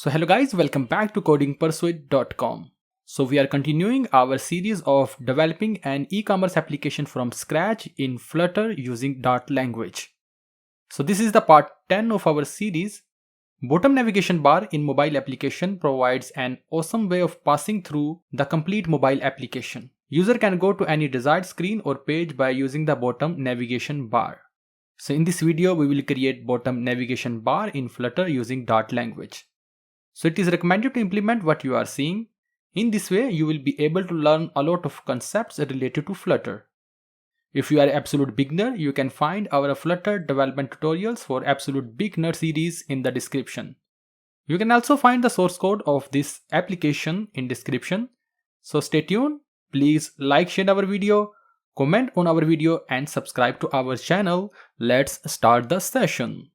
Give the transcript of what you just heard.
So hello guys, welcome back to codingpersuade.com. So we are continuing our series of developing an e-commerce application from scratch in Flutter using Dart language. So this is the part 10 of our series. Bottom navigation bar in mobile application provides an awesome way of passing through the complete mobile application. User can go to any desired screen or page by using the bottom navigation bar. So in this video, we will create bottom navigation bar in Flutter using Dart language. So it is recommended to implement what you are seeing. In this way, you will be able to learn a lot of concepts related to Flutter. If you are an absolute beginner, you can find our Flutter development tutorials for absolute beginner series in the description. You can also find the source code of this application in description. So stay tuned. Please like, share our video, comment on our video and subscribe to our channel. Let's start the session.